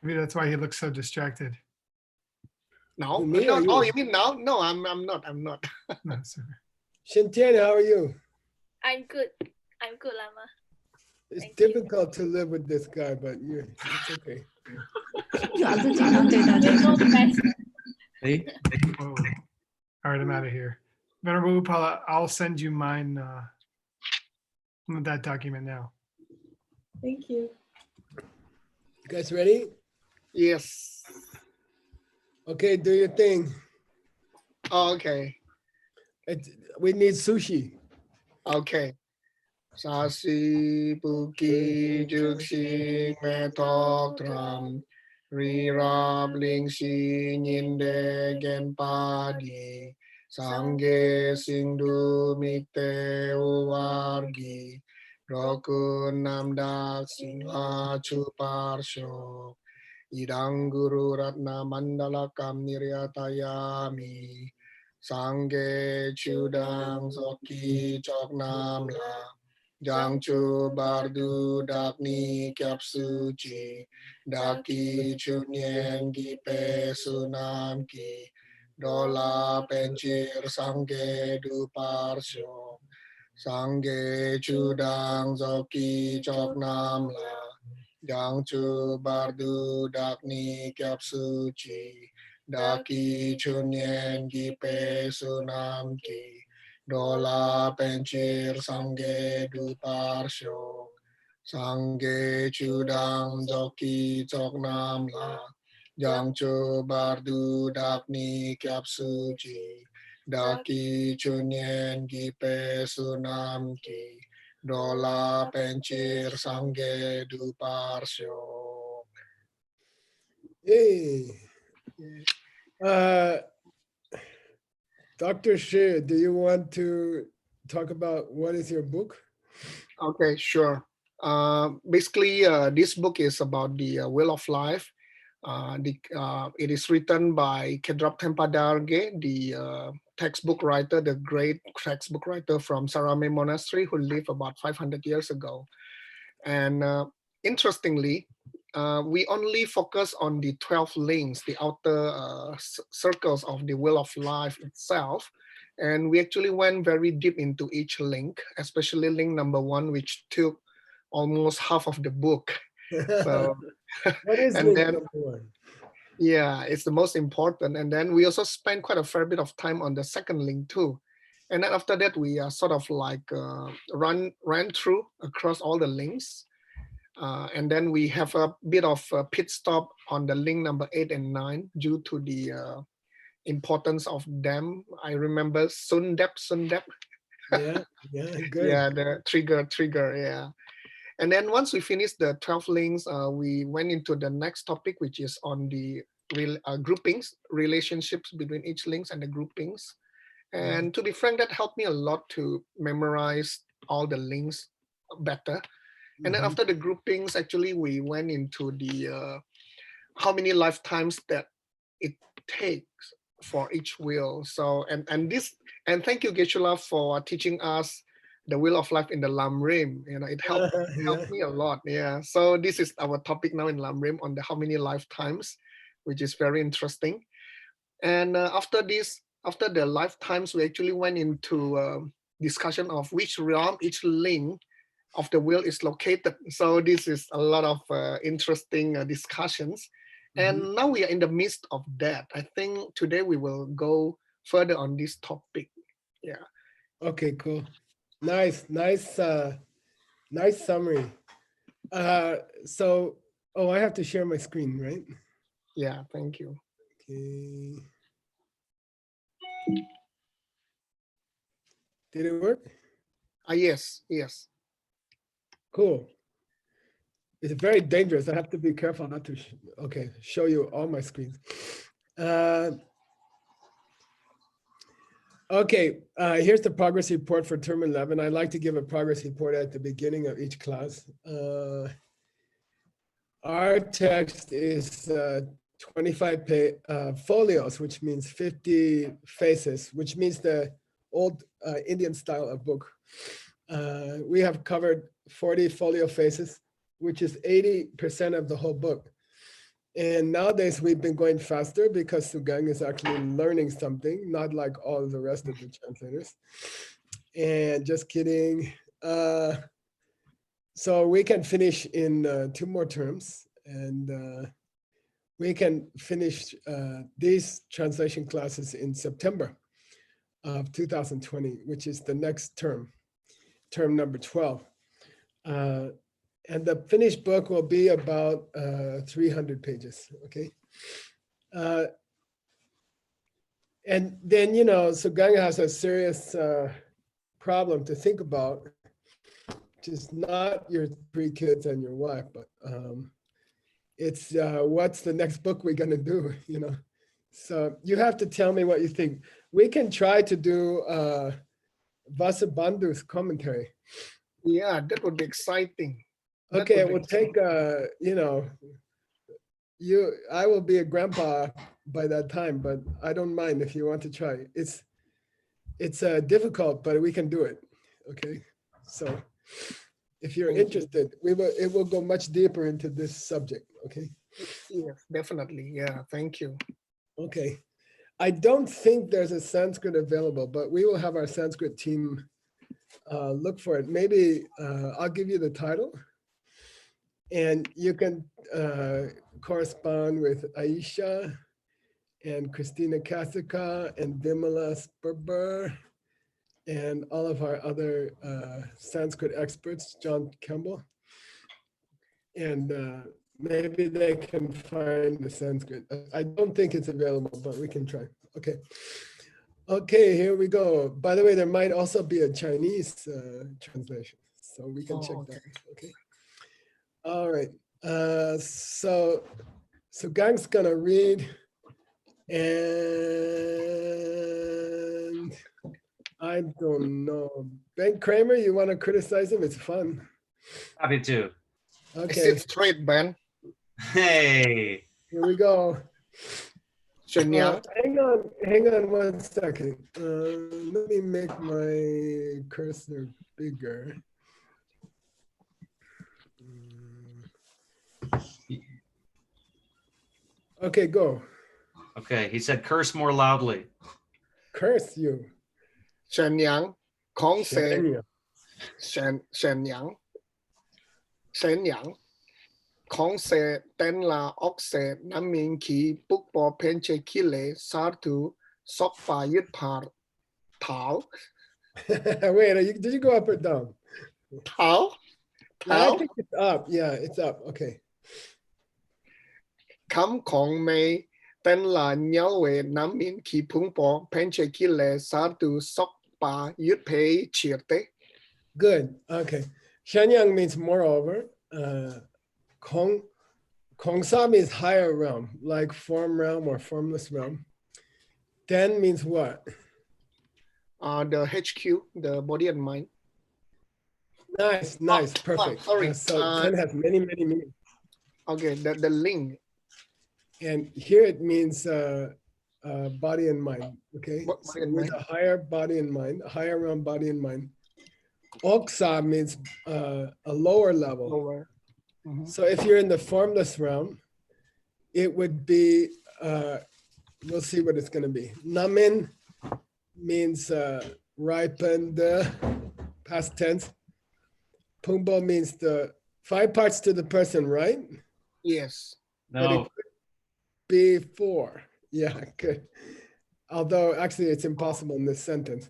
Maybe that's why he looks so distracted. No, Me no. or Oh, you? you mean now? No, I'm not. I'm not. No, super. Shintian, how are you? I'm good. I'm good, Lama. It's Thank you. difficult to live with this guy, but it's okay. 主要是经常对到这 You 个 know best. 哎， Whoa. All right, I'm out of here. Venerable Upala, I'll send you mine, that document now. Thank you. You guys ready? Yes. Okay, do your thing. Oh, okay. We need sushi. Okay. Sasi buki juksi metok tram rirab ling si nyinde gen padi sangge singdu mikte uwargi rokun namdak singha chuparsho idang guru ratna mandalakam niryatayami sangge chudang soki choknamla Jangchu bardu dakni kyap suci daki chunyen gi pe sunam ki dola pencir sangge du parsyo sangge chudang zoki chok nam la Jangchu bardu dakni kyap suci daki chunyen gi pe sunam ki Dola pencir sangge du parsyo sangge chudang zoki chok nam la jangcho bardu dakni kyap suci daki chunyen gi pe sunam ki dola pencir sangge du parsyo. Hey. Dr. Shi, do you want to talk about what is your book? Okay, sure. Basically, this book is about the Wheel of Life. It is written by Kedrap Tempadarge, the textbook writer, the great textbook writer from Sarame Monastery who lived about 500 years ago. And interestingly, we only focus on the 12 links, the outer circles of the Wheel of Life itself. And we actually went very deep into each link, especially link number 1, which took almost half of the book. So, what is and link then, number 1? Yeah, it's the most important. And then we also spent quite a fair bit of time on the second link too. And then after that, we sort of like ran through across all the links. And then we have a bit of a pit stop on the link number 8 and 9 due to the importance of them. I remember Sundep. Yeah, good. Yeah, the trigger, yeah. And then once we finished the 12 links, we went into the next topic, which is on the groupings, relationships between each links and the groupings. And to be frank, that helped me a lot to memorize all the links better. And then after the groupings, actually, we went into the how many lifetimes that it takes for each wheel. So, and thank you, Geshe-la, for teaching us the Wheel of Life in the Lamrim. You know, it helped me a lot. Yeah. So this is our topic now in Lamrim on the how many lifetimes, which is very interesting. And after the lifetimes, we actually went into discussion of which realm each link of the wheel is located. So this is a lot of interesting discussions. And now we are in the midst of that. I think today we will go further on this topic. Yeah. Okay, cool. Nice summary. So, I have to share my screen, right? Yeah, thank you. Okay. Did it work? Yes. Cool. It's very dangerous. I have to be careful not to, show you all my screens. Here's the progress report for term 11. I like to give a progress report at the beginning of each class. Our text is 25 folios, which means 50 faces, which means the old Indian style of book. We have covered 40 folio faces, which is 80% of the whole book. And nowadays we've been going faster because Sugeng is actually learning something, not like all the rest of the translators. And just kidding. So we can finish in 2 more terms, and we can finish these translation classes in September of 2020, which is the next term, term number 12. And the finished book will be about 300 pages, okay? And then, you know, Sugeng has a serious problem to think about, which is not your 3 kids and your wife, but it's what's the next book we're gonna do, you know? So you have to tell me what you think. We can try to do Vasubandhu's commentary. Yeah, that would be exciting. That Okay, it would will be take, you know, I will be a grandpa by that time, but I don't mind if you want to try. It's difficult, but we can do it, okay? So if you're Thank you. interested, it will go much deeper into this subject, okay? Yes, definitely. Yeah, thank you. Okay. I don't think there's a Sanskrit available, but we will have our Sanskrit team look for it. Maybe I'll give you the title and you can correspond with Aisha and Christina Kasika and Vimala Sperber and all of our other Sanskrit experts, John Campbell. And maybe they can find the Sanskrit. I don't think it's available, but we can try. Okay. Okay, here we go. By the way, there might also be a Chinese translation, so we can check that. Okay. All right. So Gang's gonna read, and I don't know. Ben Kramer, you want to criticize him? It's fun. Happy to. I Okay, sit straight, Ben. Hey. here we go. Shenyang. Hang on 1 second. Let me make my cursor bigger. Okay, go. Okay, he said curse more loudly. Curse you. Shenyang. Kong se. Shania. Shenyang. Shenyang. Kong se ten la ok se namin ki book bo penche kile sartu sokpa yut par tao. Wait, did you go up or down? Tao? I Tao? think it's up. Yeah, it's up. Okay. Kam kong me ten la nhau we namin ki pung bo penche kile sartu sokpa yut pei chirte. Good. Okay. Shanyang means moreover. Kongsa means higher realm, like form realm or formless realm. Ten means what? The HQ, the body and mind. Nice, perfect. sorry. So 10 has many meanings. Okay, the link. And here it means body and mind. Okay, Body so and with mind. a higher body and mind, a higher realm body and mind. Oksa means a lower level. Lower. Mhm. So if you're in the formless realm, it would be, we'll see what it's going to be. Namin means ripened, past tense. Pumbo means the 5 parts to the person, right? Yes. But it No, could be 4. Yeah, good. Although actually it's impossible in this sentence.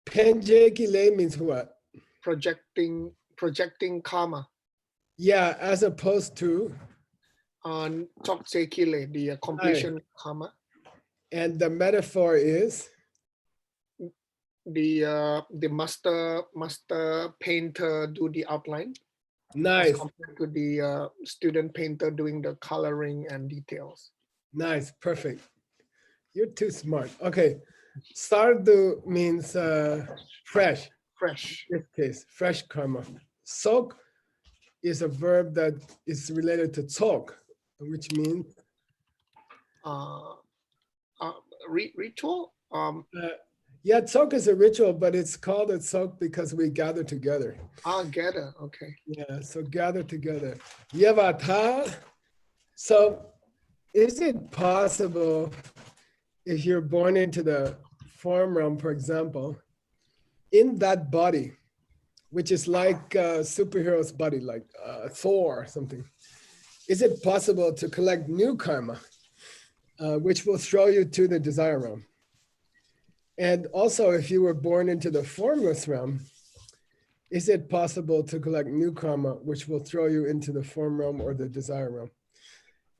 Penjekile means what? Projecting karma. Yeah, as opposed to, Choksekile, the completion karma. and the metaphor is? The master painter do the outline. Nice, As compared to the student painter doing the coloring and details. nice, perfect. You're too smart. Okay, sardu means fresh. Fresh. In this case, fresh karma. Sok is a verb that is related to talk, which means Ritual. Yeah, tsok is a ritual, but it's called a tsok because we gather together. Gather. Okay. Yeah, so gather together. Yavata. So is it possible if you're born into the form realm, for example, in that body, which is like a superhero's body, like Thor or something, is it possible to collect new karma, which will throw you to the desire realm? And also, if you were born into the formless realm, is it possible to collect new karma, which will throw you into the form realm or the desire realm?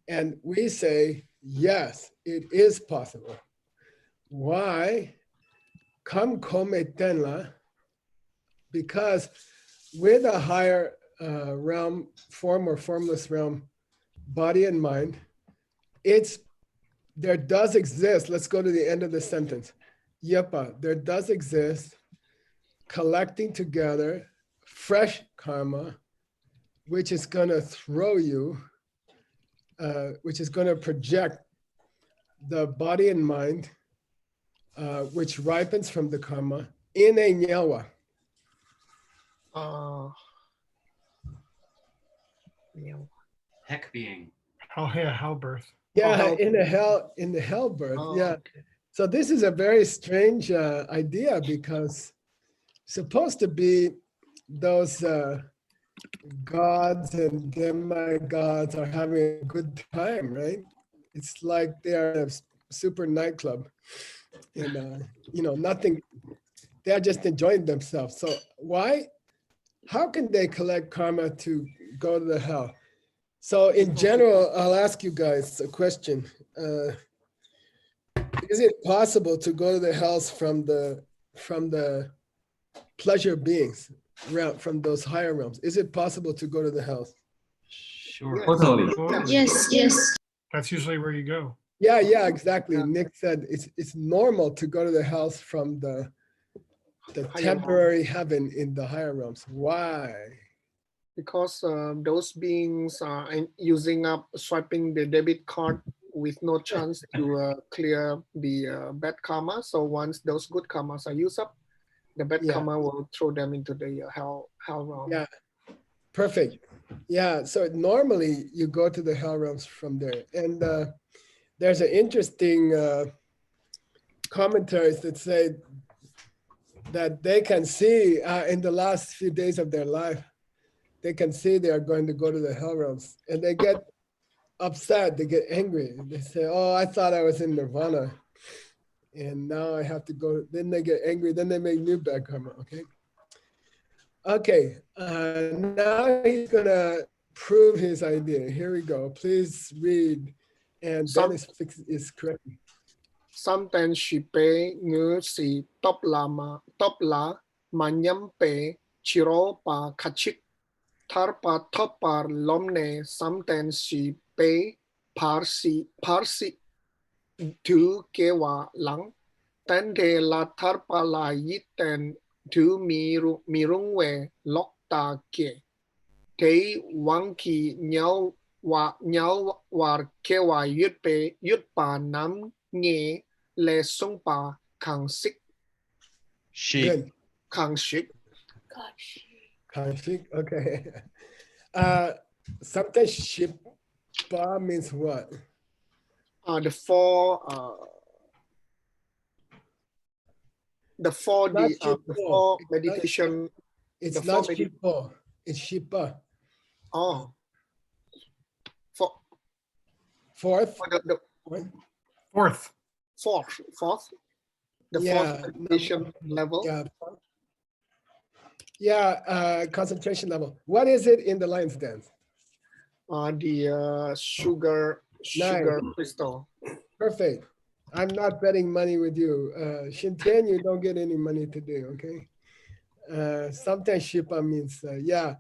And we say, yes, it is possible. Why? Kam come tenla, because with a higher realm, form or formless realm, body and mind, there does exist, let's go to the end of the sentence. Yepa, there does exist collecting together fresh karma, which is gonna throw you, which is gonna project the body and mind, which ripens from the karma in a nyawa. Yeah. Heck being. Oh yeah, hell birth. Yeah, hell in the hell birth. Yeah. Okay. So this is a very strange idea because supposed to be those gods and demigods are having a good time, right? It's like they are a super nightclub, and nothing. They are just enjoying themselves. So why? How can they collect karma to go to the hell? So in general, I'll ask you guys a question. Is it possible to go to the hells from the pleasure beings, from those higher realms? Is it possible to go to the hells? Sure. Yes. Totally. Totally. Yes. That's usually where you go. Yeah, exactly. Yeah. Nick said it's normal to go to the hells from the Higher temporary heaven in the higher realms. Why? Because those beings are using up swiping the debit card with no chance to clear the bad karma. So once those good karmas are used up, the bad Yeah. karma will throw them into the hell realm. Yeah, perfect. Yeah, so normally you go to the hell realms from there. And there's an interesting commentaries that say that they can see in the last few days of their life, they can see they are going to go to the hell realms, and they get upset, they get angry. They say, oh, I thought I was in nirvana, and now I have to go. Then they get angry, then they make new bad karma, okay? Okay, now he's gonna prove his idea. Here we go. Please read, and Dennis is correct. Sometimes she pay ngư si top la manyam pe chiro pa kachik thar pa top par lomne. Sometimes she pay parsi tu kewa lang ten de la thar pa la yiten tu mirung we lok ta ke te wang ki nhau war kewa yut pa nam nghe le sung pa kang sik She. Good. kang shik. Gosh. Kashik, okay. Sometimes shipa means what? The four Not shipo. meditation. It's the not four shipo. It's shipa. Oh, for Fourth. the Fourth. fourth, the Yeah, fourth meditation level. Yeah. Yeah, concentration level. What is it in the lion's dance? The sugar crystal. Perfect. I'm not betting money with you. Shinten, you don't get any money today, okay? Sometimes shipa means, yeah.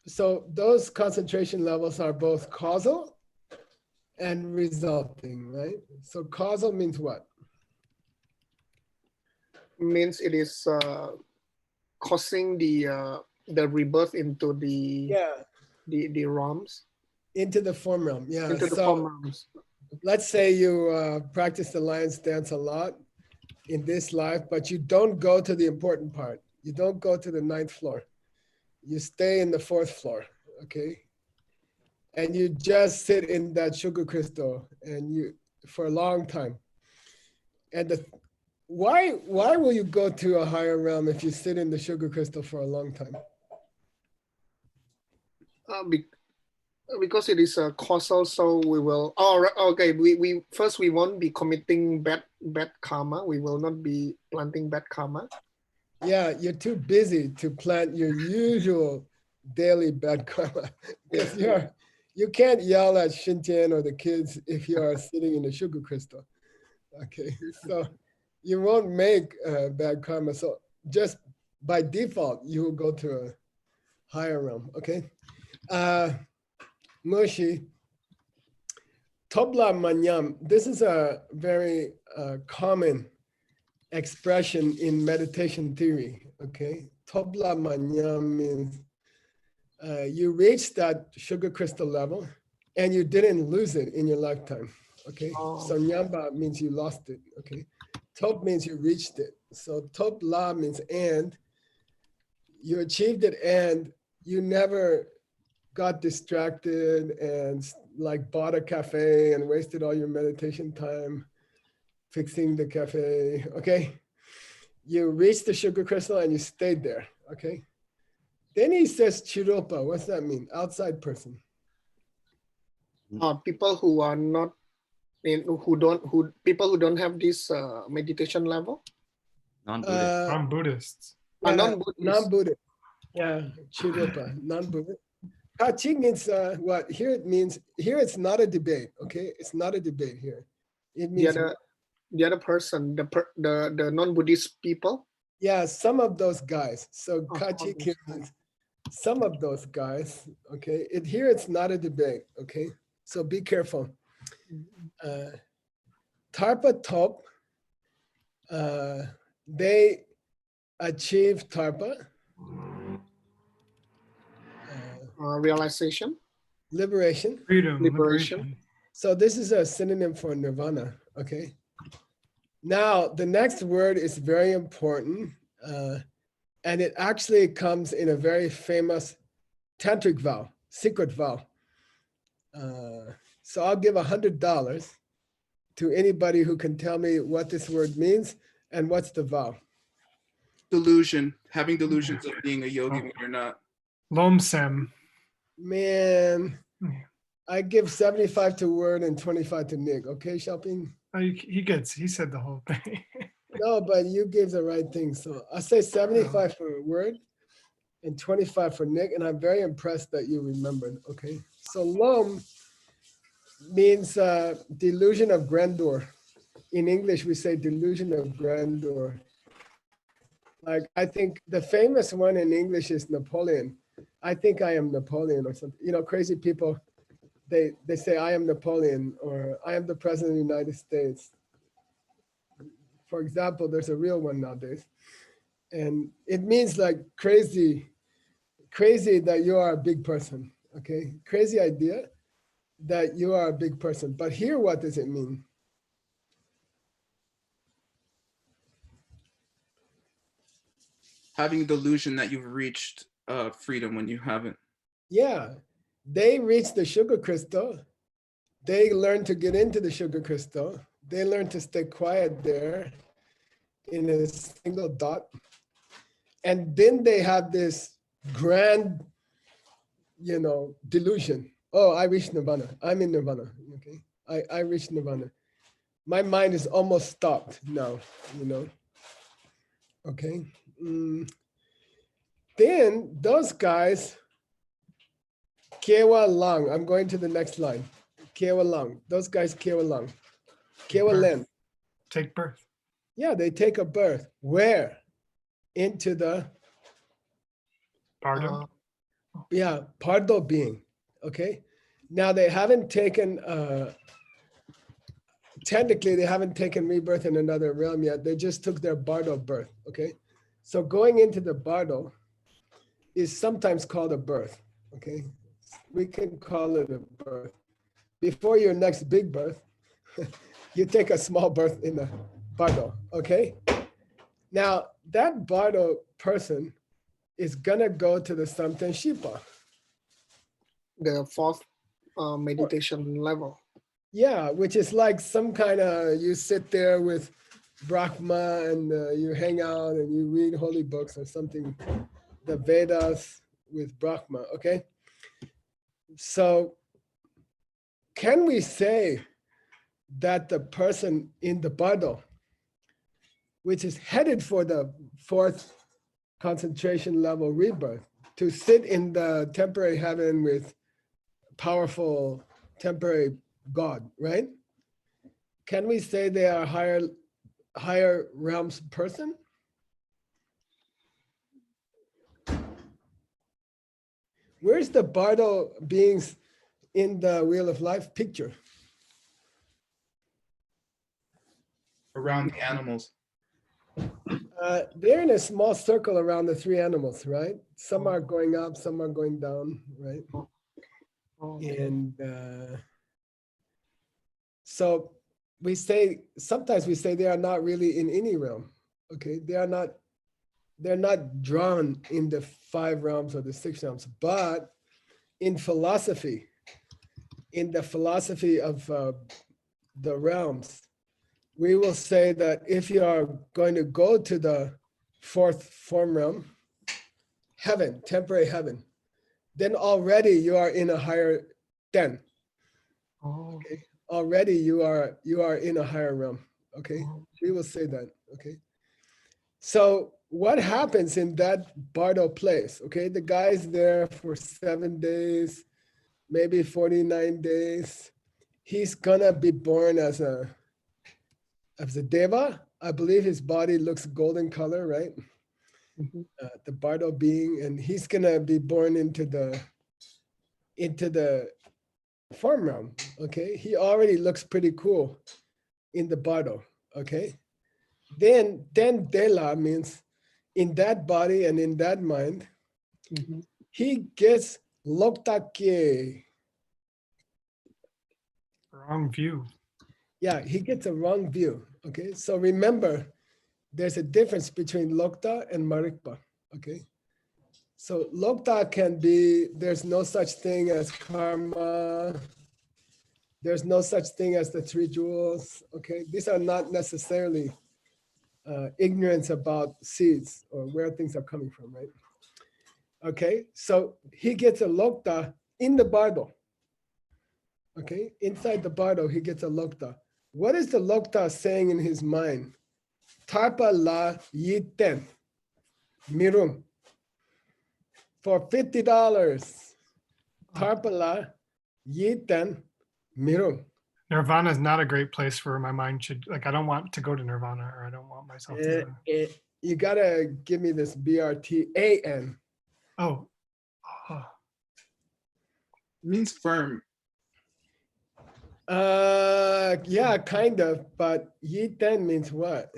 So those concentration levels are both causal and resulting, right? So causal means what? Means it is causing the rebirth into the realms. Into the form realm, yeah. Into the form realms. Let's say you practice the lion's dance a lot, in this life, but you don't go to the important part. You don't go to the 9th floor. You stay in the 4th floor, okay? And you just sit in that sugar crystal and you for a long time. And why will you go to a higher realm if you sit in the sugar crystal for a long time? Because it is a causal, so we will. Oh, okay. We first we won't be committing bad karma. We will not be planting bad karma. Yeah, you're too busy to plant your usual daily bad karma. Because you can't yell at Shintian or the kids if you are sitting in a sugar crystal. Okay, so you won't make bad karma. So just by default, you will go to a higher realm. Okay, Moshi, Tobla Manyam. This is a very common expression in meditation theory. Okay, Tobla Manyam means you reach that sugar crystal level and you didn't lose it in your lifetime. Okay, so Nyamba means you lost it. Okay, Top means you reached it. So Tobla means and you achieved it and you never got distracted and like bought a cafe and wasted all your meditation time fixing the cafe. Okay, you reached the sugar crystal and you stayed there. Okay, then he says Chiropa. What's that mean? Outside person. People who are not people who don't have this meditation level. Non-Buddhist. Non-Buddhists. Non-Buddhist. Non-Buddhist. Yeah, Chiropa, non-Buddhist. Kachi means what? Here it means, here it's not a debate, okay? It's not a debate here. It means, the other person, the non-Buddhist people. yeah, some of those guys. So Oh, Kachi some of those means some of those guys, okay? Here it's not a debate, okay? So be careful. Tarpa Top, they achieve Tarpa. Realization. Liberation. Freedom, Liberation. liberation. So this is a synonym for nirvana, okay? Now, the next word is very important, and it actually comes in a very famous tantric vow, secret vow. So I'll give $100 to anybody who can tell me what this word means and what's the vow. Delusion, having delusions of being a yogi when you're not. Lomsem. Man, I give 75 to word and 25 to Nick, okay, Xiaoping? He said the whole thing. No, but you gave the right thing. So I say 75 for word and 25 for Nick. And I'm very impressed that you remembered. Okay. So Lom means delusion of grandeur. In English, we say delusion of grandeur. Like, I think the famous one in English is Napoleon. I think I am Napoleon or something. You know, crazy people, they say I am Napoleon or I am the president of the United States. For example, there's a real one nowadays. And it means like crazy that you are a big person, okay? Crazy idea that you are a big person. But here, what does it mean? Having delusion that you've reached freedom when you haven't. Yeah, they reach the sugar crystal. They learn to get into the sugar crystal. They learn to stay quiet there in a single dot. And then they have this grand, you know, delusion. Oh, I reached nirvana. I'm in nirvana, okay? I reached nirvana. My mind is almost stopped now, you know? Okay. Then those guys, Kiewa Lang, I'm going to the next line. Kiewa Lang, those guys Kiewa Lang. Kiewa Len. Take birth. Yeah, they take a birth. Where? Into the Pardon. Pardo being. Okay. Now they haven't taken technically they haven't taken rebirth in another realm yet. They just took their Bardo birth. Okay. So going into the Bardo is sometimes called a birth. Okay. We can call it a birth. Before your next big birth, you take a small birth in the Bardo, okay? Now, that Bardo person is gonna go to the Samten Shipa. The fourth meditation level. Yeah, which is like some kind of, you sit there with Brahma and you hang out and you read holy books or something, the Vedas with Brahma, okay? So can we say that the person in the Bardo, which is headed for the fourth concentration level rebirth, to sit in the temporary heaven with powerful temporary God, right? Can we say they are higher realms person? Where's the Bardo beings in the Wheel of Life picture? Around the animals. They're in a small circle around the three animals, right? Some are going up, some are going down, right? And so we say, sometimes we say they are not really in any realm, okay? They're not drawn in the 5 realms or the 6 realms, but in philosophy, in the philosophy of the realms, we will say that if you are going to go to the 4th form realm, heaven, temporary heaven, then already you are in a higher den. Okay, already you are in a higher realm. Okay, we will say that. Okay, so what happens in that Bardo place? Okay, the guy's there for 7 days, maybe 49 days. He's gonna be born as a deva. I believe his body looks golden color, right? The Bardo being, and he's gonna be born into the form realm. Okay, he already looks pretty cool in the Bardo. Okay, then Dela means in that body and in that mind, he gets Loktake. Wrong view. Yeah, he gets a wrong view. Okay, so remember, there's a difference between Lokta and Marikpa. Okay, so Lokta can be, there's no such thing as karma. There's no such thing as the 3 jewels. Okay, these are not necessarily ignorance about seeds or where things are coming from, right? Okay, so he gets a Lokta in the Bardo. Okay, inside the Bardo, he gets a Lokta. What is the Lokta saying in his mind? Tarpa la yiten, mirum. For $50, Tarpa la yiten, mirum. Nirvana is not a great place where my mind should, like, I don't want to go to Nirvana, or I don't want myself to go. You gotta give me this BRTAN. Oh. Means firm. Yeah, kind of, but yiten means what?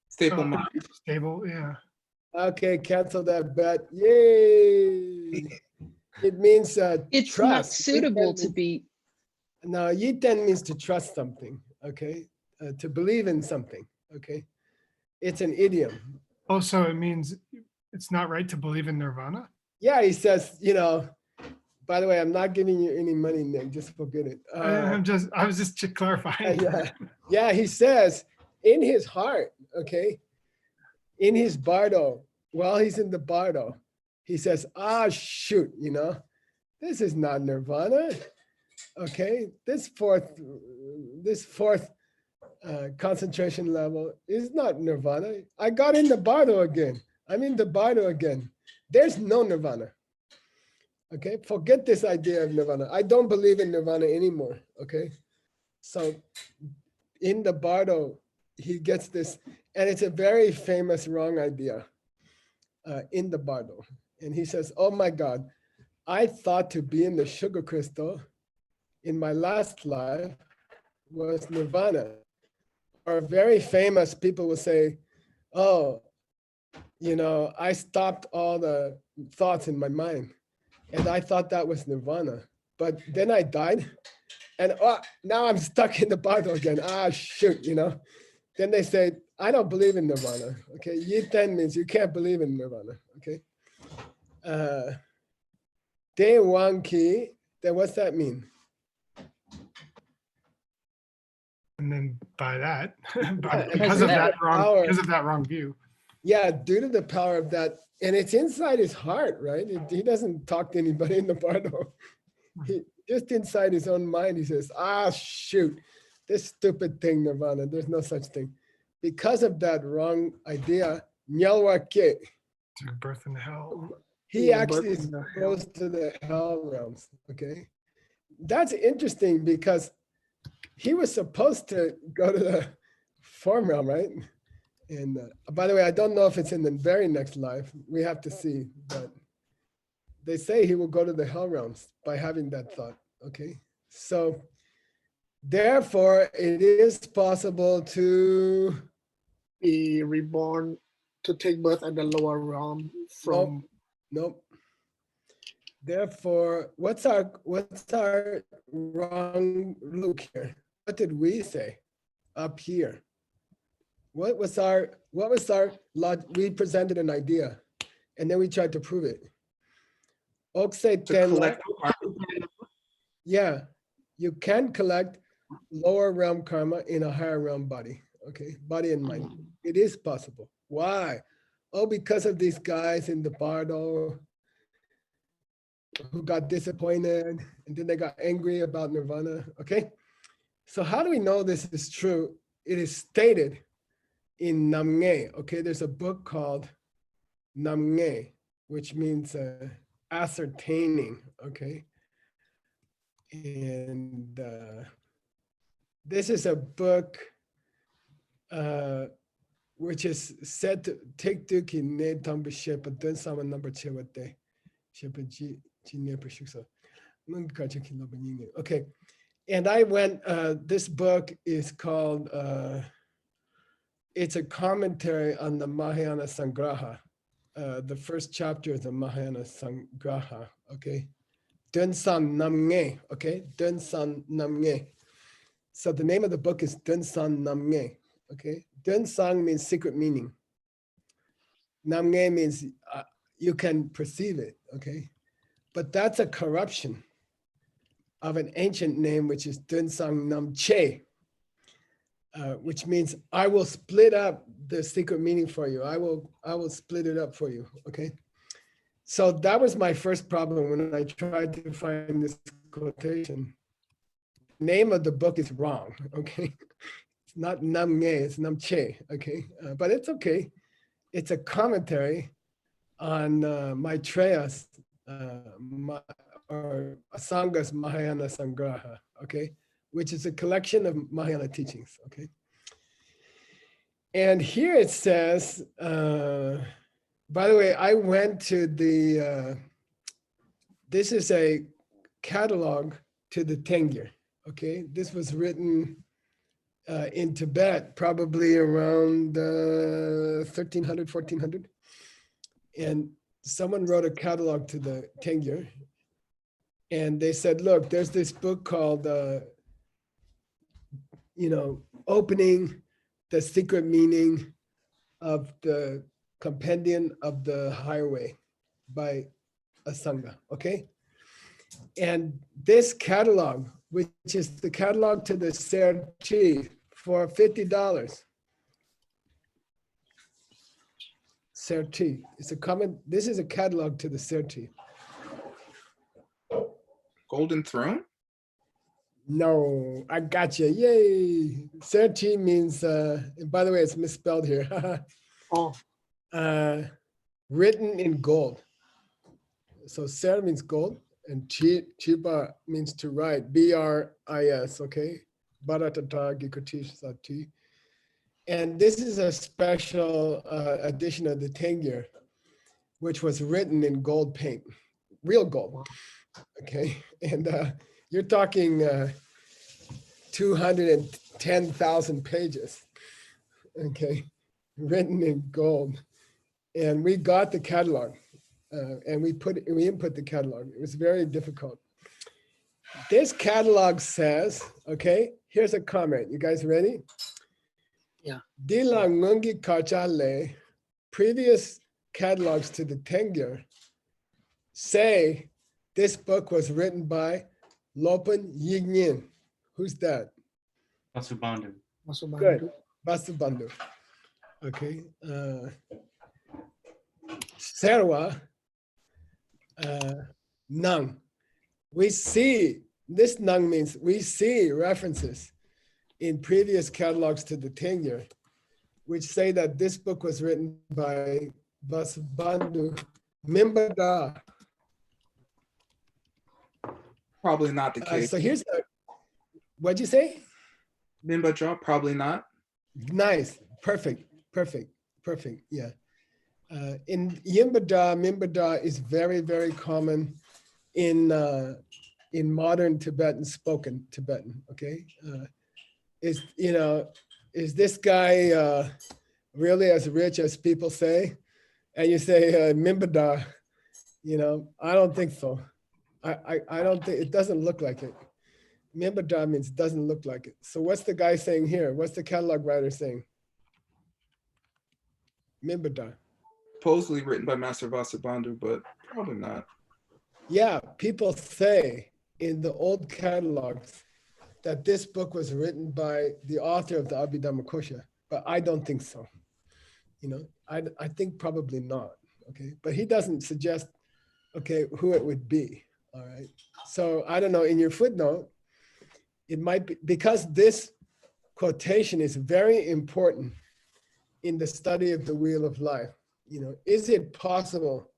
Staple mind. Stable, yeah. Okay, cancel that bet. Yay! It means It's trust. not suitable Yiten to means- be. No, yiten means to trust something. Okay, to believe in something. Okay, it's an idiom. Oh, so it means it's not right to believe in Nirvana? Yeah, he says, you know. By the way, I'm not giving you any money, Nick. Just forget it. I was just clarifying. Yeah, he says in his heart, okay, in his Bardo, while he's in the Bardo, he says, shoot, you know, this is not Nirvana. Okay, this fourth concentration level is not Nirvana. I got in the Bardo again. I'm in the Bardo again. There's no Nirvana. Okay, forget this idea of Nirvana. I don't believe in Nirvana anymore. Okay, so in the Bardo, he gets this, and it's a very famous wrong idea in the Bardo. And he says, oh my God, I thought to be in the sugar crystal in my last life was Nirvana. Or very famous people will say, oh, you know, I stopped all the thoughts in my mind. And I thought that was Nirvana. But then I died. And now I'm stuck in the Bardo again. Shoot, you know. then they say, I don't believe in nirvana. Okay, yiten means you can't believe in nirvana. Okay. De wang ki, then what's that mean? And then by that, Yeah, because of that power. because of that wrong view. Yeah, due to the power of that, and it's inside his heart, right? He doesn't talk to anybody in the bardo. He just inside his own mind, he says, shoot, this stupid thing, nirvana, there's no such thing. Because of that wrong idea, nyalwa ke, To birth in hell. he Yeah, actually birth in the goes to the hell realms, okay? That's interesting because he was supposed to go to the form realm, right? And by the way, I don't know if it's in the very next life. We have to see, but they say he will go to the hell realms by having that thought, okay? So therefore, it is possible to Be reborn, to take birth at the lower realm from. Nope. Therefore, what's our wrong look here? What did we say up here? What was our we presented an idea and then we tried to prove it. To collect Yeah, you can collect lower realm karma in a higher realm body. Okay, body and mind. It is possible. Why? Oh, because of these guys in the bardo who got disappointed and then they got angry about nirvana. Okay, so how do we know this is true? It is stated in Namnge. Okay, there's a book called Namnge, which means ascertaining. Okay, and this is a book which is said to take duki ne tambu shepa dun sama number chewate shepa ji ne prashuksa. Okay, and I went. This book is called. It's a commentary on the Mahayana Sangraha. The first chapter is the Mahayana Sangraha. Okay, Dun San Namnge. Okay, Dun San Namnge. So the name of the book is Dun San Namnge. Okay, Dun San means secret meaning. Namnge means you can perceive it. Okay, but that's a corruption of an ancient name, which is Dun San Nam Che. Which means I will split up the secret meaning for you. I will split it up for you. Okay. So that was my first problem when I tried to find this quotation. The name of the book is wrong. Okay. It's not Namnge, it's Namche. Okay. But it's okay. It's a commentary on Maitreya's or Asanga's Mahayana Sangraha. Okay, which is a collection of Mahayana teachings, okay? And here it says, by the way, I went to the, this is a catalog to the Tengyur, okay? This was written in Tibet, probably around 1300, 1400. And someone wrote a catalog to the Tengyur. And they said, look, there's this book called, opening the secret meaning of the compendium of the highway by Asanga, okay? And this catalog, which is the catalog to the Serti for $50. Serti, it's a common, this is a catalog to the Serti. Golden Throne? No, I got you. Yay. Serti means, and by the way, it's misspelled here. Written in gold. So Ser means gold and Chiba means to write, B-R-I-S, okay? Baratata Gikotish Sati. And this is a special edition of the Tengyur, which was written in gold paint, real gold, okay? And you're talking 210,000 pages, okay, written in gold. And we got the catalog and we input the catalog. It was very difficult. This catalog says, okay, here's a comment. You guys ready? Yeah. Dilang ngungi kachale, previous catalogs to the Tengyur say this book was written by Lopan Yignin. Who's that? Vasubandhu. Vasubandhu. Vasubandhu. Okay. Serwa Nang. We see, this Nang means we see references in previous catalogs to the Tengyur, which say that this book was written by Vasubandhu Mimbada. Probably not the case. So here's what'd you say? Mimbaja, probably not. Nice, perfect. Yeah. In Yimbada, Mimbada is very, very common in modern Tibetan, spoken Tibetan. Okay, is this guy really as rich as people say? And you say Mimbada, I don't think so. I don't think, it doesn't look like it. Mimbada means doesn't look like it. So what's the guy saying here? What's the catalog writer saying? Mimbada. Supposedly written by Master Vasubandhu, but probably not. Yeah, people say in the old catalogs that this book was written by the author of the Abhidhammakosha, but I don't think so. I think probably not. Okay, but he doesn't suggest, okay, who it would be. All right. So I don't know, in your footnote, it might be, because this quotation is very important in the study of the wheel of life. Is it possible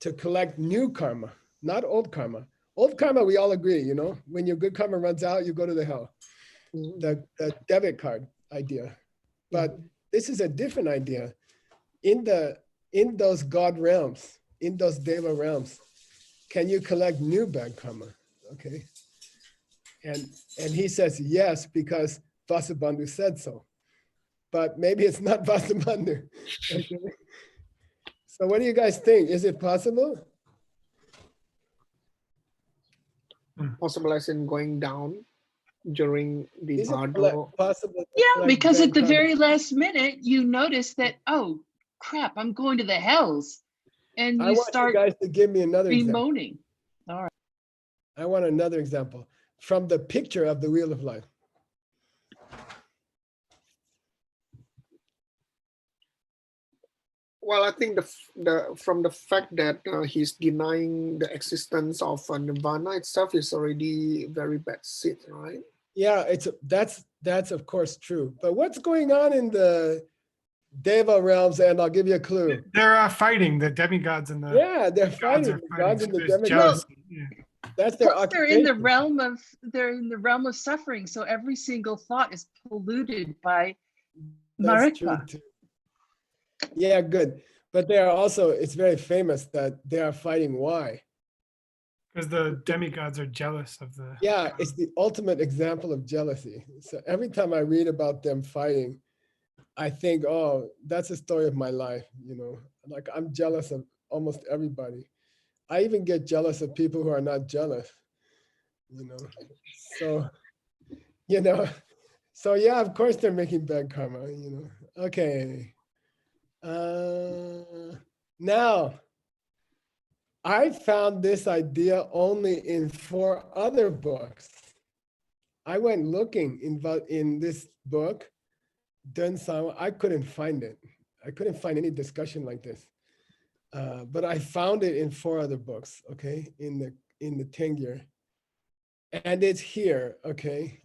to collect new karma, not old karma? Old karma, we all agree, when your good karma runs out, you go to the hell. The debit card idea. But this is a different idea. In those God realms, in those Deva realms, can you collect new bad karma? Okay. And he says yes, because Vasubandhu said so. But maybe it's not Vasubandhu. Okay. So what do you guys think? Is it possible? Possible as in going down during the Is it Bardo. possible? Yeah, because at the very last minute, you notice that, oh, crap, I'm going to the hells. And I you want start you guys to give me another example. bemoaning. I want another example from the picture of the wheel of life. Well, I think from the fact that he's denying the existence of nirvana itself is already very bad shit, right? Yeah, that's of course true. But what's going on in the Deva realms? And I'll give you a clue. They're fighting the demigods and the They're fighting are the gods and the There's demigods. jealousy. Yeah. That's their Plus, they're in occupation. they're in the realm of suffering. So every single thought is polluted by That's true Marika. too. Yeah, good. But they are also, it's very famous that they are fighting. Why? Because the demigods are jealous of the. Yeah, it's the ultimate example of jealousy. So every time I read about them fighting, I think, oh, that's the story of my life. Like I'm jealous of almost everybody. I even get jealous of people who are not jealous. So, so yeah, of course they're making bad karma. Okay. Now, I found this idea only in 4 other books. I went looking in this book, Dun Sama. I couldn't find it. I couldn't find any discussion like this. But I found it in 4 other books, okay, in the Tengyur. And it's here, okay.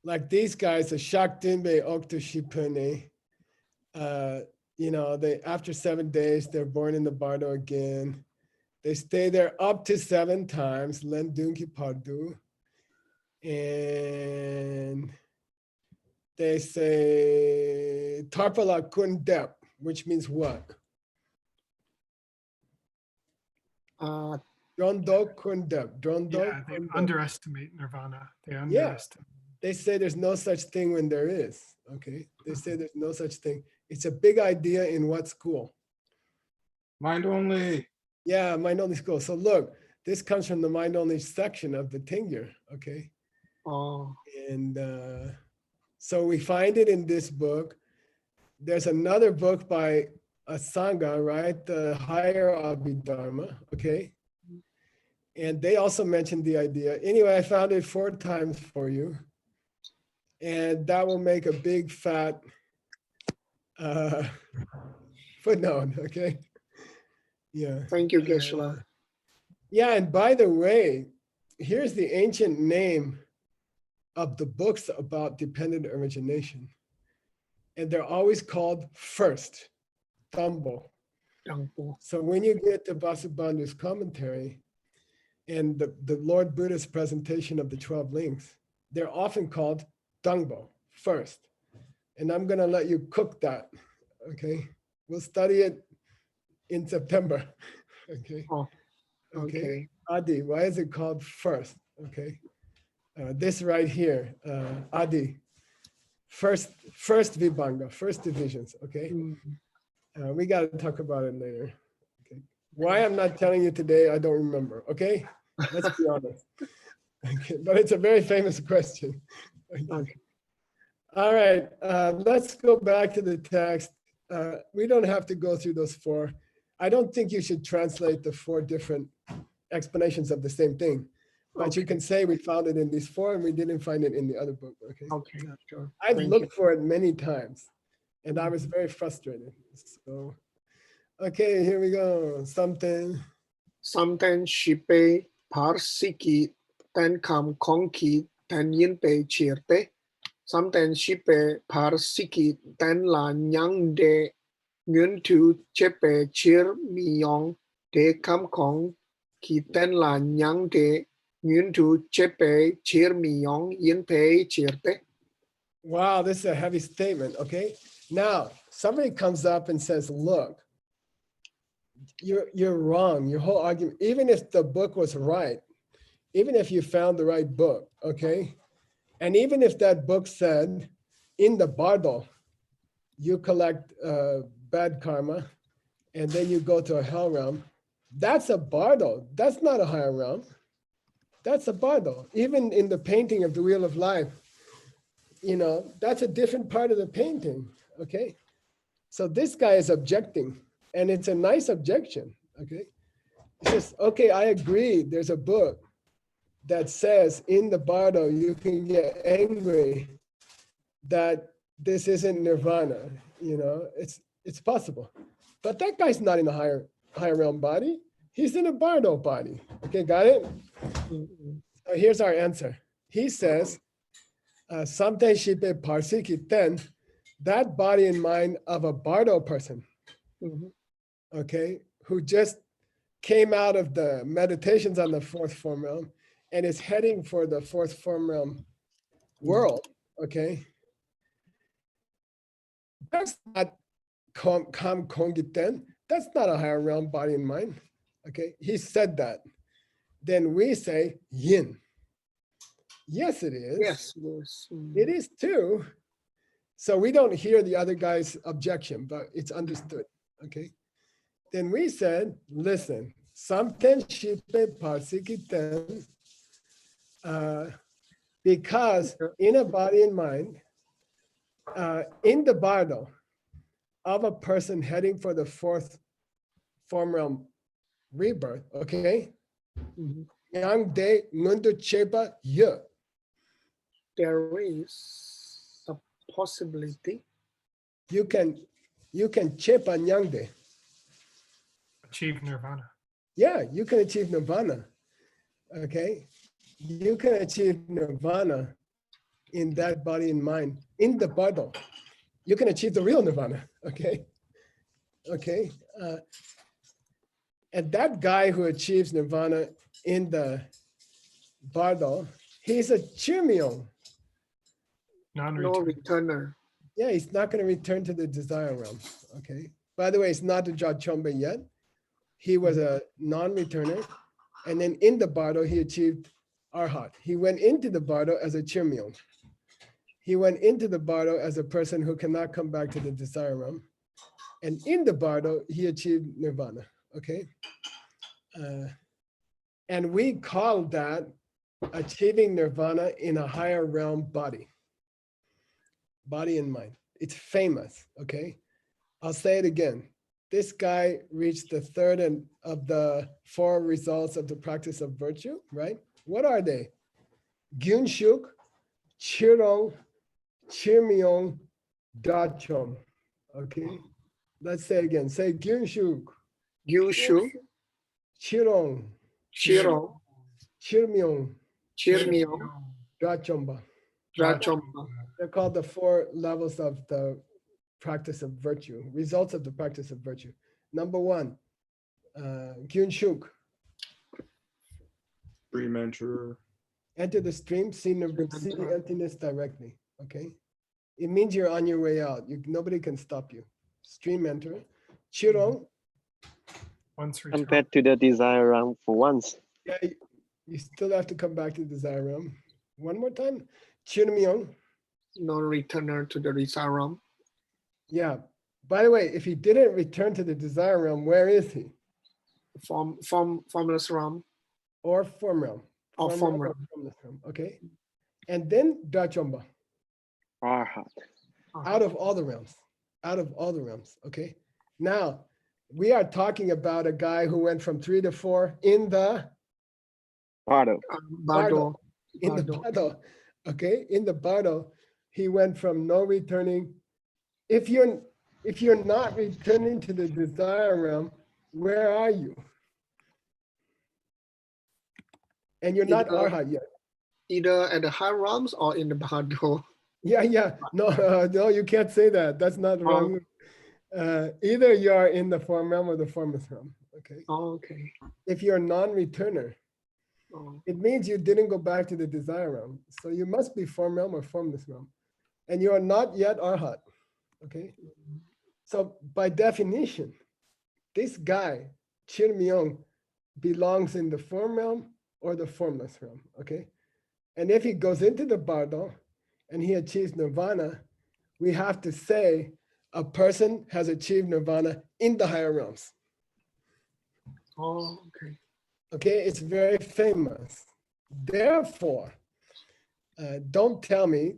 Like these guys, the Shakdinbe Oktushipune, they after 7 days, they're born in the Bardo again. They stay there up to 7 times, Lendunki Pardu. And they say Tarpala Kundep, which means what? Drondo Kundep. Yeah, they underestimate nirvana. They underestimate. They say there's no such thing when there is. Okay. They say there's no such thing. It's a big idea in what school? Mind only. Yeah, mind only school. So look, this comes from the mind only section of the Tengyur. Okay. Oh. And So we find it in this book. There's another book by a Sangha, right? The Higher Abhidharma, okay? And they also mentioned the idea. Anyway, I found it 4 times for you. And that will make a big fat footnote, okay? Yeah. Thank you, Geshe-la. Yeah, and by the way, here's the ancient name of the books about dependent origination. And they're always called first, Tambo. So when you get to Vasubandhu's commentary and the Lord Buddha's presentation of the 12 links, they're often called Dangbo, first. And I'm gonna let you cook that, okay? We'll study it in September, okay? Oh, okay. Adi, why is it called first, okay? This right here, Adi, first Vibhanga, first divisions, okay? We gotta talk about it later, okay? Why I'm not telling you today, I don't remember, okay? Let's be honest. Okay, but it's a very famous question. Okay. All right, let's go back to the text. We don't have to go through those 4. I don't think you should translate the 4 different explanations of the same thing, but you can say we found it in these 4 and we didn't find it in the other book, okay? Okay, sure. I've Thank looked for it many times and I was very frustrated. So, okay, here we go. Something. Shipe Parsiki Ten Kam Konki Ten Yinpe Chirte. Shipe Parsiki Ten La Nyang De Nguyen Tu Chepe Chir Miyong De Kam Kong Ki Ten La Nyang De Nguyen Tu Chepe Chir Miyong Yinpe Chirte. Wow, this is a heavy statement, okay? Now, somebody comes up and says, look, you're wrong, your whole argument, even if the book was right, even if you found the right book, okay? And even if that book said, in the bardo, you collect bad karma, and then you go to a hell realm, that's a bardo, that's not a higher realm. That's a bardo. Even in the painting of the Wheel of Life, you know, that's a different part of the painting, okay? So this guy is objecting, and it's a nice objection, okay? He says, okay, I agree, there's a book that says in the bardo you can get angry that this isn't nirvana, you know, it's possible. But that guy's not in a higher realm body, he's in a bardo body, okay, got it? So here's our answer. He says, Samte Shipe Parsiki Ten, that body and mind of a bardo person, okay, who just came out of the meditations on the 4th form realm and is heading for the 4th form realm world, okay? That's not Kam Kongiten, that's not a higher realm body and mind, okay? He said that. Then we say yin. Yes, it is. Yes. It is too. So we don't hear the other guy's objection, but it's understood, okay? Then we said, listen, Samten Shipe Parsikiten, because in a body and mind, in the bardo of a person heading for the 4th form realm rebirth, okay? Yang de ngundu chepa ye. There is a possibility. You can chepa nyang de. Achieve nirvana. Yeah, you can achieve nirvana. Okay, you can achieve nirvana in that body and mind in the bardo. You can achieve the real nirvana. Okay, and that guy who achieves nirvana in the bardo, he's a chirmyo. No Non-return. returner. Yeah, he's not going to return to the desire realm. Okay. By the way, it's not a Jachombe yet. He was a non-returner. And then in the bardo, he achieved arhat. He went into the bardo as a chirmyo. He went into the bardo as a person who cannot come back to the desire realm. And in the bardo, he achieved nirvana. Okay. And we call that achieving nirvana in a higher realm body. body and mind. It's famous, okay? I'll say it again. This guy reached the third of the 4 results of the practice of virtue, right? What are they? Gyunshuk, Chirong, Chirmyong, Dachom. Okay, let's say again. Say Gyunshuk, Yushu, Chirong, Shiro, Chirmyong, Chirmyo, Dachomba. Rachompa. They're called the 4 levels of the practice of virtue, results of the practice of virtue. Number 1, Gyunshuk, Stream enter. enter the stream, see emptiness directly, okay? It means you're on your way out. Nobody can stop you. Stream enter. Chirong, Once returned. Compared to the desire realm for once. yeah, you still have to come back to the desire realm. One more time. Chirmyong, Non-returner to the desire realm. yeah. By the way, if he didn't return to the desire realm, where is he? Formless realm. Or form realm. Or form realm. Formless realm, okay? And then Dachomba, Arhat. out of all the realms. Out of all the realms, okay? Now, we are talking about a guy who went from 3 to 4 in the Bardo. Bardo. in the Bardo, okay? In the Bardo, he went from no returning. If you're not returning to the desire realm, where are you? And you're not Either- Arhat yet. Either at the high realms or in the Bardo. Yeah. No, you can't say that. That's not wrong. Either you are in the form realm or the formless realm, okay? Oh, okay. If you're a non-returner, Oh, it means you didn't go back to the desire realm. So you must be form realm or formless realm. And you are not yet Arhat, okay? So by definition, this guy, Chirmyong, belongs in the form realm or the formless realm, okay? And if he goes into the Bardo and he achieves nirvana, we have to say a person has achieved nirvana in the higher realms. oh, okay. Okay, it's very famous. Therefore, don't tell me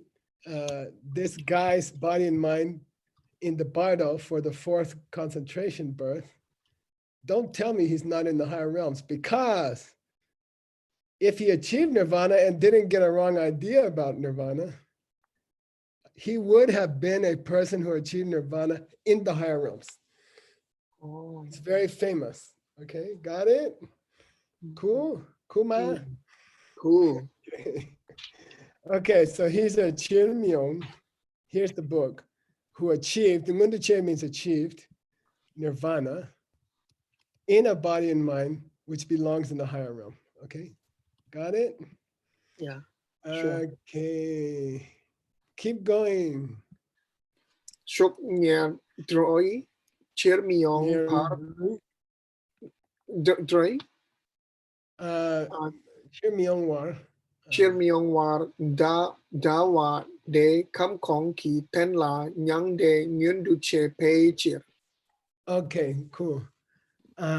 this guy's body and mind in the Bardo for the 4th concentration birth. Don't tell me he's not in the higher realms, because if he achieved nirvana and didn't get a wrong idea about nirvana, he would have been a person who achieved nirvana in the higher realms. Oh, It's very famous. Okay, got it? Cool, ma. cool. Okay, so he's a Chirmyong. Here's the book. Who achieved, the Munduche means achieved, nirvana in a body and mind which belongs in the higher realm. Okay, got it? Yeah, sure. Okay, keep going. Shuk nhà droi, Chirmyong par droi, Chirmyong war. Chirmyong war da wa de kam kong ki ten la nyang de nyun du che pei chir. Okay, cool. I'm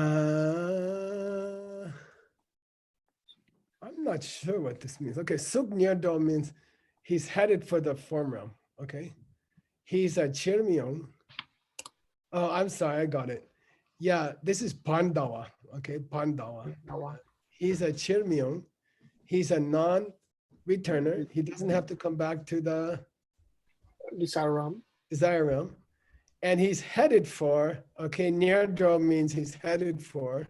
not sure what this means. Okay, Sugeng means he's headed for the form realm. Okay, he's a Chirmyong. Oh, I'm sorry, I got it. Yeah, this is Pandawa. Okay, Pandawa. He's a Chirmyong. He's a non-returner. He doesn't have to come back to the Desire realm. desire realm. And he's headed for, okay, Nyardro means he's headed for,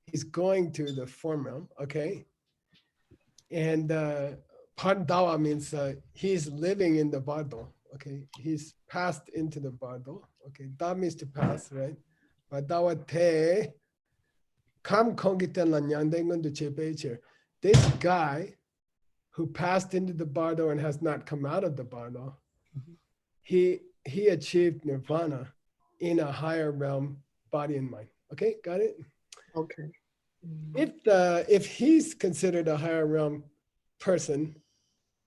he's going to the form realm, okay? And Pandawa means he's living in the Bardo, okay? He's passed into the Bardo, okay? Da means to pass, right? Padawa te kam kongiten lanyandengun de chepecher. This guy who passed into the Bardo and has not come out of the Bardo, he achieved nirvana in a higher realm, body and mind. Okay, got it? Okay. If he's considered a higher realm person,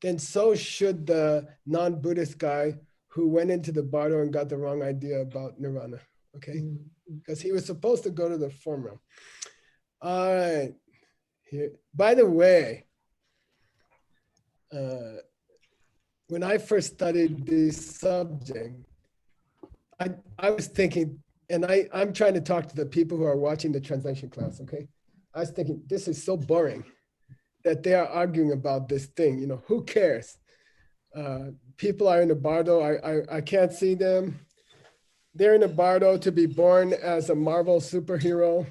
then so should the non-Buddhist guy who went into the Bardo and got the wrong idea about nirvana. Okay, because he was supposed to go to the form realm. All right. Here, by the way, when I first studied this subject, I was thinking, and I'm trying to talk to the people who are watching the translation class, okay? I was thinking, this is so boring that they are arguing about this thing, you know, who cares? People are in the bardo, I can't see them. They're in a bardo to be born as a Marvel superhero.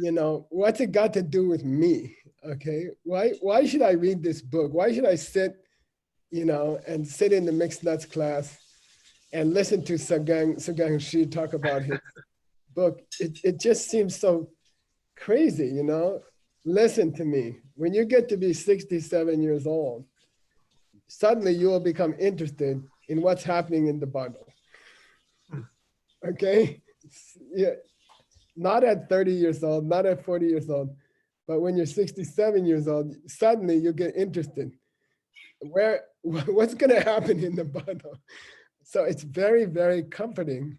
You know, what's it got to do with me? Okay, why should I read this book? Why should I sit, you know, and sit in the mixed nuts class and listen to Sugeng Shi talk about his book? It just seems so crazy, you know? Listen to me. When you get to be 67 years old, suddenly you will become interested in what's happening in the bundle. Okay? Yeah. Not at 30 years old, not at 40 years old, but when you're 67 years old, suddenly you get interested. What's gonna happen in the bundle? So it's very, very comforting.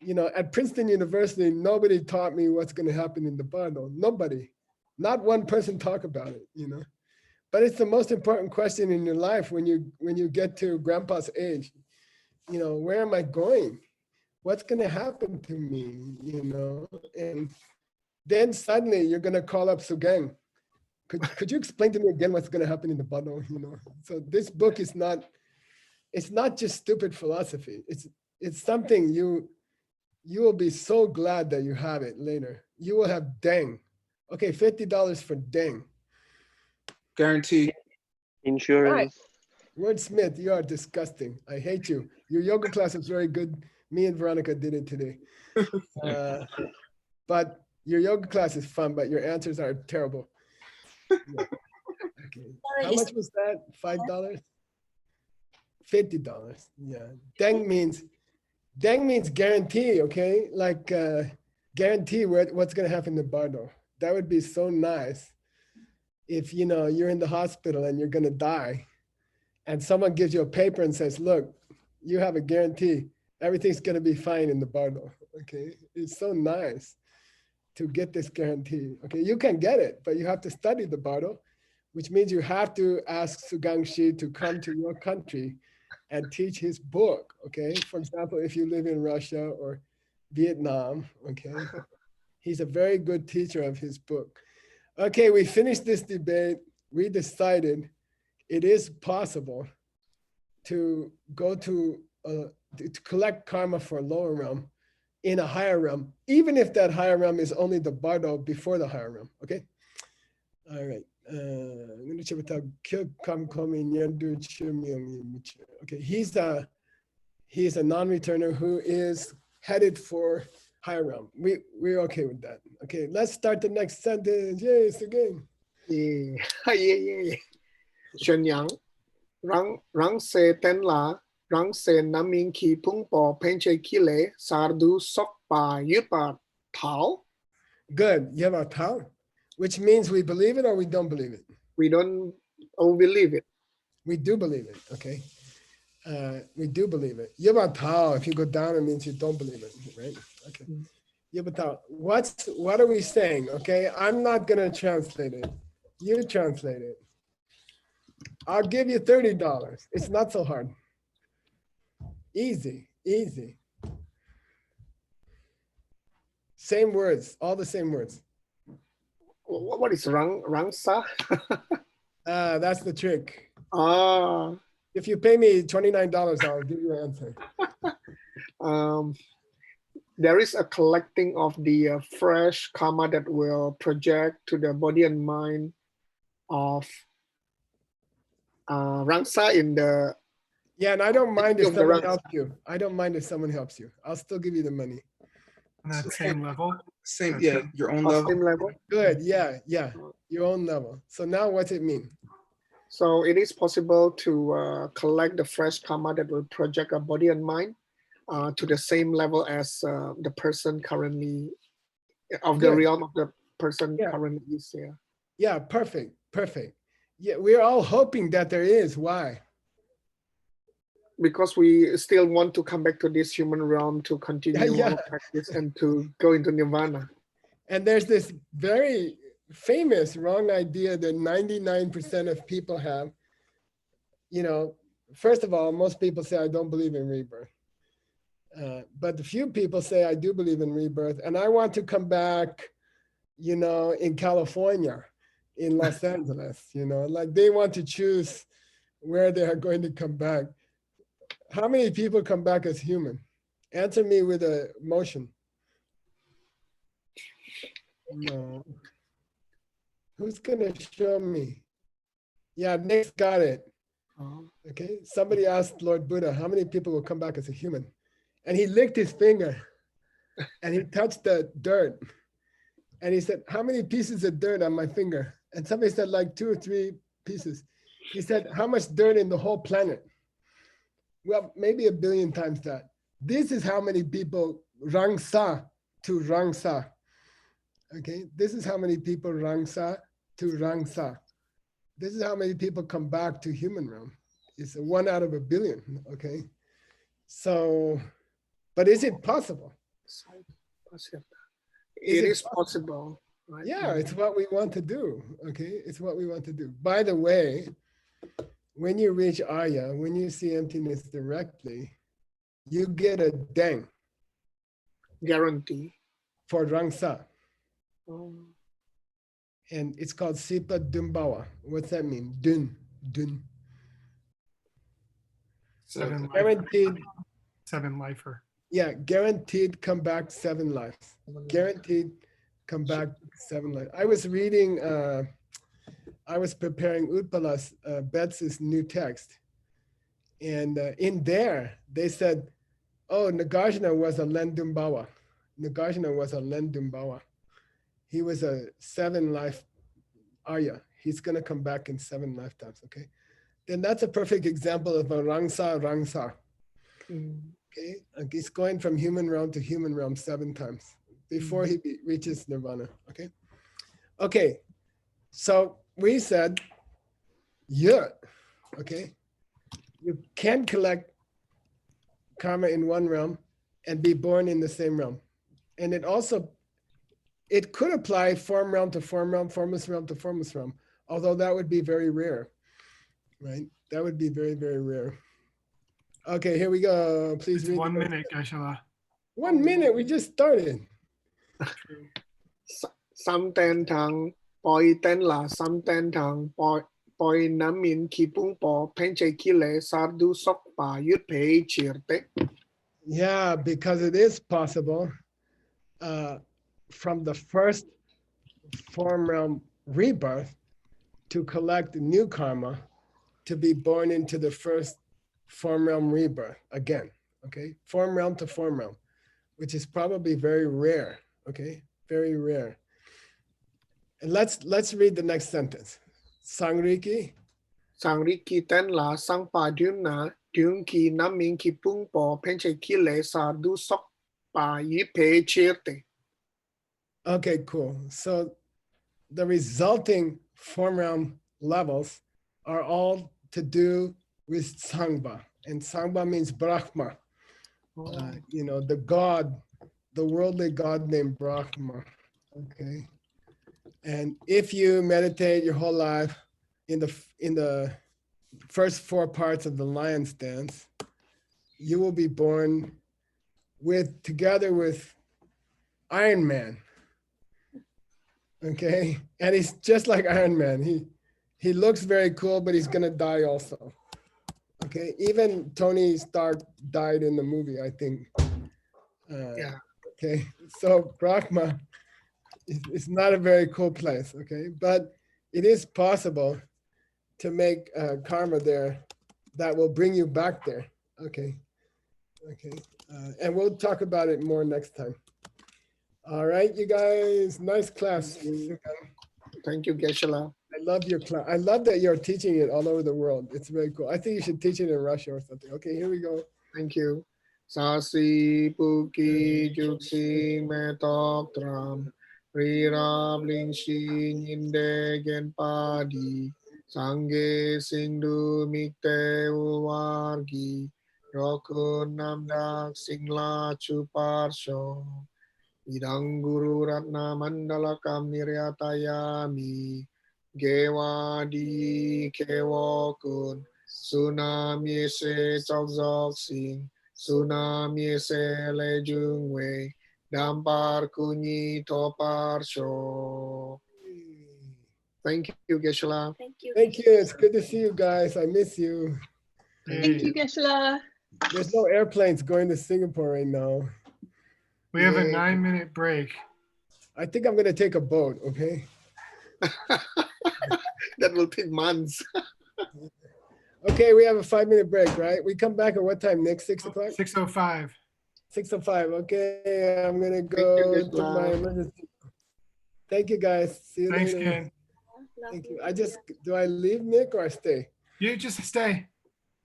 You know, at Princeton University, nobody taught me what's gonna happen in the bundle. Nobody, not one person talk about it, you know? But it's the most important question in your life when you get to grandpa's age. You know, where am I going? What's gonna happen to me? You know, and then suddenly you're gonna call up Sugeng. Could you explain to me again what's gonna happen in the bundle? You know, so this book is not, it's not just stupid philosophy. It's something you will be so glad that you have it later. You will have deng. Okay, $50 for deng. Guarantee. Insurance. Wordsmith, you are disgusting. I hate you. Your yoga class is very good. Me and Veronica did it today. But your yoga class is fun, but your answers are terrible. Yeah. Okay. How much was that? $5? $50. Yeah. Deng means guarantee, okay? Like guarantee what's gonna happen to Bardo. That would be so nice if, you know, you're in the hospital and you're gonna die and someone gives you a paper and says, look, you have a guarantee. Everything's gonna be fine in the Bardo, okay? It's so nice to get this guarantee. Okay, you can get it, but you have to study the Bardo, which means you have to ask Sugeng Shi to come to your country and teach his book, okay? For example, if you live in Russia or Vietnam, okay? He's a very good teacher of his book. Okay, we finished this debate. We decided it is possible to go to collect karma for a lower realm in a higher realm, even if that higher realm is only the Bardo before the higher realm, okay? All right. Okay, he's a non-returner who is headed for higher realm. We're okay with that. Okay, let's start the next sentence. Yes, again. Yeah, yeah. Xuân Yang, rang se ten la, rang se namin ki pung po penche kile sardu sok pa yupa tao. Good. You have a tao, which means we believe it or we don't believe it. We don't believe it. We do believe it. Okay. We do believe it. Yabatao, if you go down, it means you don't believe it, right? Okay. Yabatao. What are we saying? Okay. I'm not gonna translate it. You translate it. I'll give you $30. It's not so hard. Easy, easy. Same words, all the same words. What is rangsa? That's the trick. Ah. If you pay me $29, I'll give you an answer. There is a collecting of the fresh karma that will project to the body and mind of Rangsa in the. Yeah, and I don't mind if someone helps you. I don't mind if someone helps you. I'll still give you the money. On that same level? Same, yeah, your own level. Same level. Good, yeah, your own level. So now what's it mean? So it is possible to collect the fresh karma that will project our body and mind to the same level as the person currently, of the realm of the person currently is here. Yeah, perfect. Yeah, we're all hoping that there is. Why? Because we still want to come back to this human realm to continue our practice and to go into nirvana. And there's this very famous wrong idea that 99% of people have you know, first of all, most people say I don't believe in rebirth. But a few people say I do believe in rebirth, and I want to come back, you know, in California, in Los Angeles, you know, like they want to choose where they are going to come back. How many people come back as human? Answer me with a motion. No. Who's gonna show me? Yeah, Nick's got it. Okay, somebody asked Lord Buddha, how many people will come back as a human? And he licked his finger and he touched the dirt. And he said, how many pieces of dirt on my finger? And somebody said like 2 or 3 pieces. He said, how much dirt in the whole planet? Well, maybe 1 billion times that. This is how many people rangsa to rangsa. Okay, this is how many people rangsa to rangsa. This is how many people come back to human realm. It's 1 out of 1 billion, okay? So, but is it possible? It is possible. Right? Yeah, it's what we want to do, okay? It's what we want to do. By the way, when you reach Arya, when you see emptiness directly, you get a deng. Guarantee. For rangsa. Oh. And it's called Sipa Dumbawa. What's that mean? Dun. Guaranteed. 7 lifer. Yeah, guaranteed come back 7 lives. Guaranteed come back 7 lives. I was reading, I was preparing Utpala's, Betts' new text. And in there, they said, oh, Nagarjuna was a Lendumbawa. Nagarjuna was a Lendumbawa. He was a 7 life Arya. He's going to come back in 7 lifetimes, okay? Then that's a perfect example of a rangsa. Okay, like he's going from human realm to human realm 7 times before he reaches nirvana, okay? Okay, so we said, yeah, okay? You can collect karma in one realm and be born in the same realm. And it could apply form realm to form realm, formless realm to formless realm, although that would be very rare, right? That would be very, very rare. Okay, here we go. Please read. 1 minute, Geshe-la. 1 minute, we just started. Some ten thằng poi ten là some ten thằng poi nắm min khi pung po pen che kile sardu sok pa yut pei chirte. Yeah, because it is possible from the first form realm rebirth to collect new karma to be born into the first form realm rebirth again, okay? Form realm to form realm, which is probably very rare, okay? Very rare. And let's read the next sentence. Sangriki. Sangriki ten là sang pa dun na dun ki nắm min khi pung po pen che kile sardu sok pa yut pei chirte. Okay, cool. So the resulting form realm levels are all to do with Sangha. And Sangha means Brahma. You know, the God, the worldly God named Brahma. Okay. And if you meditate your whole life in the first 4 parts of the lion's dance, you will be born together with Iron Man. Okay, and he's just like Iron Man. He looks very cool, but he's gonna die also. Okay, even Tony Stark died in the movie, I think. Yeah. Okay, so Brahma is not a very cool place. Okay, but it is possible to make karma there that will bring you back there. Okay, and we'll talk about it more next time. All right, you guys, nice class. Thank you, Geshe-la. I love your class. I love that you're teaching it all over the world. It's very cool. I think you should teach it in Russia or something. Okay, here we go. Thank you. Sasi puki juksi metok tram rirab lingshi ninde gen padi sangge singdu mikte uwargi rokun namdak singla chuparsho idang guru ratna mandalakam niryatayami gewadi kewokun Tsunami se chok zok sing. Tsunami se le jung wei. Dampar kunyi topar show. Thank you, Geshe-la. Thank you. Thank you. It's good to see you guys. I miss you. Thank you, Geshe-la. There's no airplanes going to Singapore right now. We have a Yay. 9-minute break. I think I'm gonna take a boat. Okay. That will take months. Okay, we have a 5-minute break, right? We come back at what time? Next 6 o'clock? 6:05. 6:05. Okay, I'm gonna you, go to Geshe-la. my emergency. Thank you, guys. See you Thanks, later. Ken. Love Thank you. you. Do I leave, Nick, or I stay? You just stay,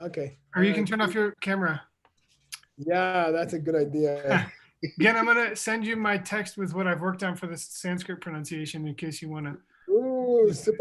Okay. or you can Alright. turn off your camera. Yeah, that's a good idea. Again, I'm gonna send you my text with what I've worked on for the Sanskrit pronunciation in case you wanna. Ooh, super.